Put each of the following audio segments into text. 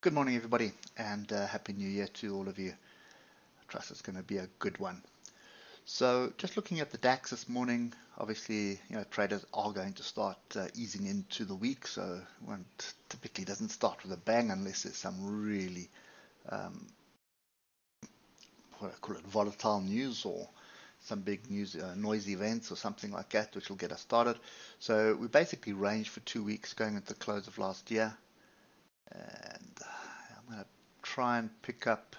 Good morning, everybody, and Happy New Year to all of you. I trust it's going to be a good one. So, just looking at the DAX this morning, obviously, traders are going to start easing into the week. So, one typically doesn't start with a bang unless there's some really, what I call it, volatile news or some big news, noise events or something like that, which will get us started. So, we basically ranged for 2 weeks going into the close of last year, and I'm going to try and pick up.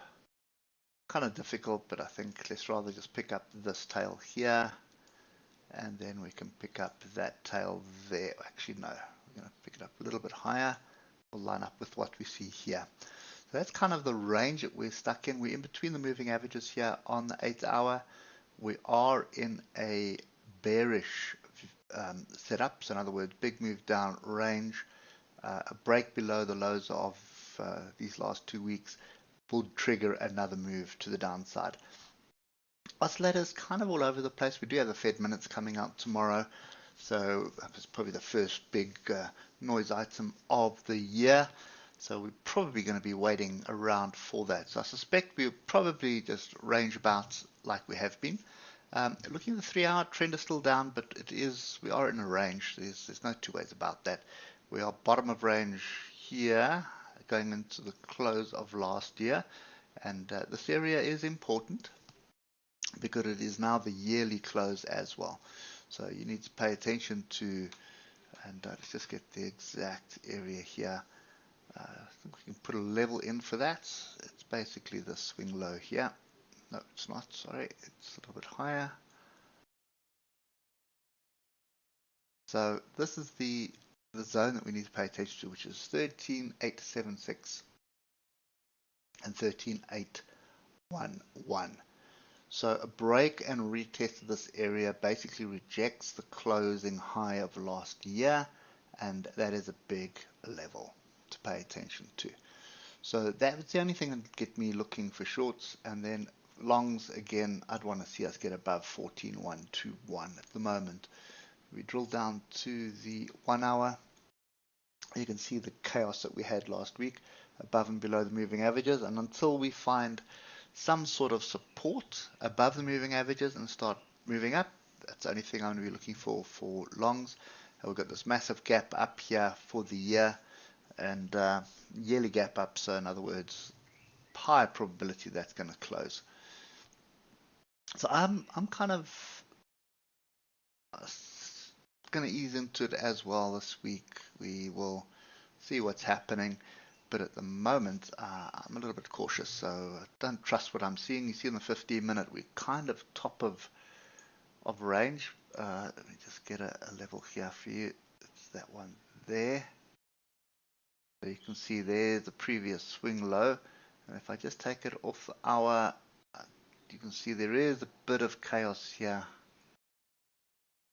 Kind of difficult, but I think let's rather just pick up this tail here, and then we can pick up that tail there. Actually, no, we're going to pick it up a little bit higher. We'll line up with what we see here. So that's kind of the range that we're stuck in. We're in between the moving averages here on the 8-hour. We are in a bearish setup. So in other words, big move down range, a break below the lows of these last 2 weeks will trigger another move to the downside. Oscillators kind of all over the place. We do have the Fed minutes coming out tomorrow, so it's probably the first big noise item of the year. So we're probably going to be waiting around for that. So I suspect we'll probably just range about like we have been. Looking at the 3-hour, trend is still down, but we are in a range. There's no two ways about that. We are bottom of range here, going into the close of last year, and this area is important because it is now the yearly close as well. So you need to pay attention to, and let's just get the exact area here. I think we can put a level in for that. It's basically the swing low here. No, it's not, sorry, it's a little bit higher. So this is the zone that we need to pay attention to, which is 13,876 and 13,811. So a break and retest of this area basically rejects the closing high of last year, and that is a big level to pay attention to. So that's the only thing that get me looking for shorts, and then longs again. I'd want to see us get above 14,121 at the moment. We drill down to the 1-hour. You can see the chaos that we had last week above and below the moving averages, and until we find some sort of support above the moving averages and start moving up, that's the only thing I'm going to be looking for longs. We've got this massive gap up here for the year, and yearly gap up, so in other words, high probability that's going to close. So I'm kind of going to ease into it as well this week. We will see what's happening, but at the moment I'm a little bit cautious, so I don't trust what I'm seeing. You see in the 15-minute we're kind of top of range. Let me just get a level here for you. It's that one there. So you can see there's the previous swing low, and if I just take it off the hour, you can see there is a bit of chaos here.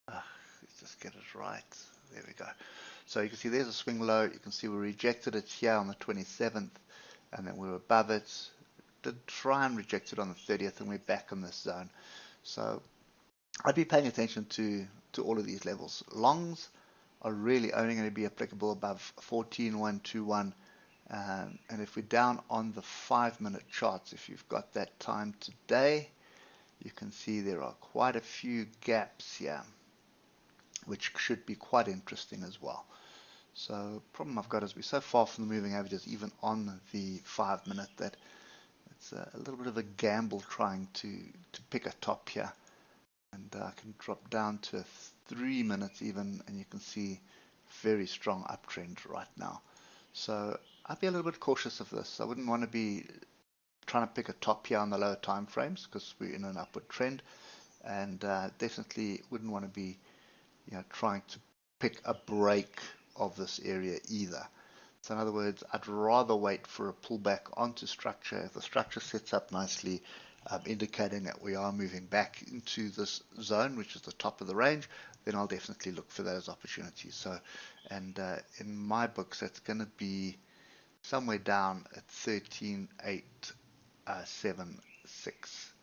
Let's just get it right. There we go. So you can see there's a swing low. You can see we rejected it here on the 27th, and then we were above it. Did try and reject it on the 30th, and we're back in this zone. So I'd be paying attention to all of these levels. Longs are really only going to be applicable above 14,121. And if we're down on the 5-minute charts, if you've got that time today, you can see there are quite a few gaps here, which should be quite interesting as well. So the problem I've got is we're so far from the moving averages, even on the 5-minute, that it's a little bit of a gamble trying to pick a top here. And I can drop down to 3 minutes even, and you can see very strong uptrend right now. So I'd be a little bit cautious of this. I wouldn't want to be trying to pick a top here on the lower time frames because we're in an upward trend, and definitely wouldn't want to be trying to pick a break of this area either. So in other words, I'd rather wait for a pullback onto structure. If the structure sets up nicely, indicating that we are moving back into this zone, which is the top of the range, then I'll definitely look for those opportunities. So, and in my books, that's going to be somewhere down at 13,876.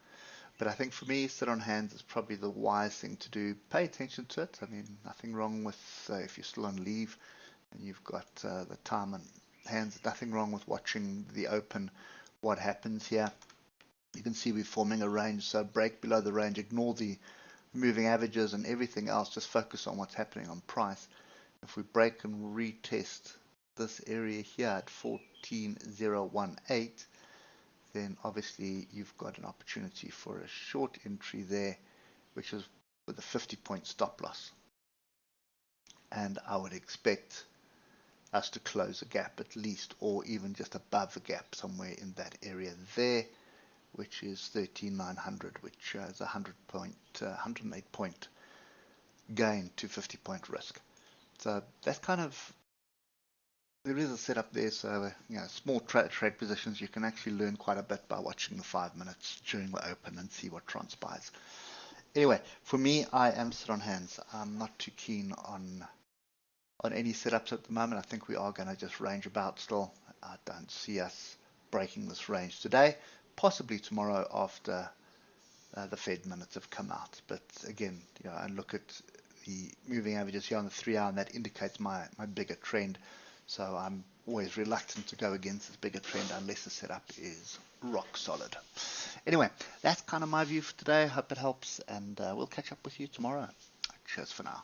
But I think for me, sit on hands is probably the wise thing to do. Pay attention to it. I mean, nothing wrong with if you're still on leave and you've got the time and hands, nothing wrong with watching the open, what happens here. You can see we're forming a range, so break below the range, ignore the moving averages and everything else, just focus on what's happening on price. If we break and retest this area here at 14,018, then obviously you've got an opportunity for a short entry there, which is with a 50-point stop loss. And I would expect us to close a gap at least, or even just above the gap somewhere in that area there, which is 13,900, which is 108 point gain to 50-point risk. So that's kind of, there is a setup there. So small trade positions, you can actually learn quite a bit by watching the 5 minutes during the open and see what transpires. Anyway, for me, I am sit on hands. I'm not too keen on any setups at the moment. I think we are going to just range about still. I don't see us breaking this range today, possibly tomorrow after the Fed minutes have come out. But again, I look at the moving averages here on the 3 hour, and that indicates my bigger trend. So I'm always reluctant to go against this bigger trend unless the setup is rock solid. Anyway, that's kind of my view for today. Hope it helps, and we'll catch up with you tomorrow. Cheers for now.